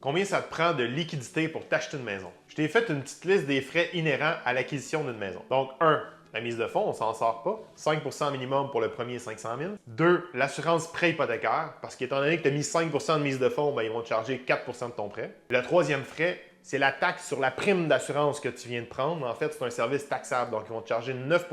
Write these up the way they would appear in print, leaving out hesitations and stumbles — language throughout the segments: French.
Combien ça te prend de liquidité pour t'acheter une maison? Je t'ai fait une petite liste des frais inhérents à l'acquisition d'une maison. Donc, 1. La mise de fonds, on s'en sort pas. 5 minimum pour le premier 500 000. 2. L'assurance prêt hypothécaire, parce qu'étant donné que tu as mis 5 de mise de fonds, ils vont te charger 4 de ton prêt. Le troisième frais, c'est la taxe sur la prime d'assurance que tu viens de prendre. En fait, c'est un service taxable, donc ils vont te charger 9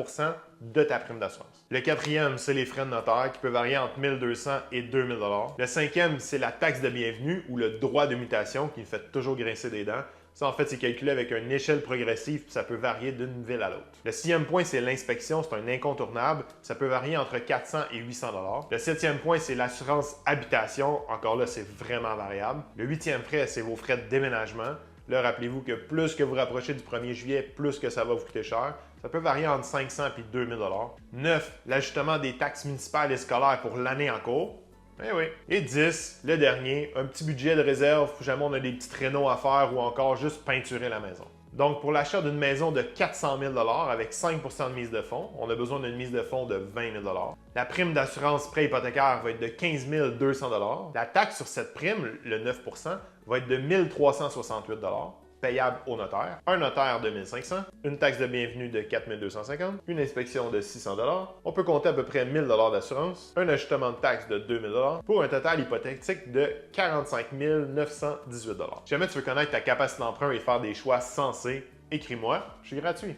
de ta prime d'assurance. Le quatrième, c'est les frais de notaire qui peuvent varier entre 1 200 et 2 000 $. Le cinquième, c'est la taxe de bienvenue ou le droit de mutation qui me fait toujours grincer des dents. Ça, en fait, c'est calculé avec une échelle progressive puis ça peut varier d'une ville à l'autre. Le sixième point, c'est l'inspection. C'est un incontournable. Ça peut varier entre 400 et 800 $. Le septième point, c'est l'assurance habitation. Encore là, c'est vraiment variable. Le huitième frais, c'est vos frais de déménagement. Là, rappelez-vous que plus que vous rapprochez du 1er juillet, plus que ça va vous coûter cher. Ça peut varier entre 500 et 2000 $. 9. L'ajustement des taxes municipales et scolaires pour l'année en cours. Eh oui. Et 10, le dernier, un petit budget de réserve si jamais on a des petites rénaux à faire ou encore juste peinturer la maison. Donc, pour l'achat d'une maison de 400 000 $ avec 5 de mise de fonds, on a besoin d'une mise de fonds de 20 000 $. La prime d'assurance prêt hypothécaire va être de 15 200 $. La taxe sur cette prime, le 9 va être de 1 368 $, payable au notaire, un notaire de 1 500, une taxe de bienvenue de 4 250, une inspection de 600 $. On peut compter à peu près 1 000 $ d'assurance, un ajustement de taxe de 2 000 $ pour un total hypothétique de 45 918 $. Si jamais tu veux connaître ta capacité d'emprunt et faire des choix sensés, écris-moi, je suis gratuit.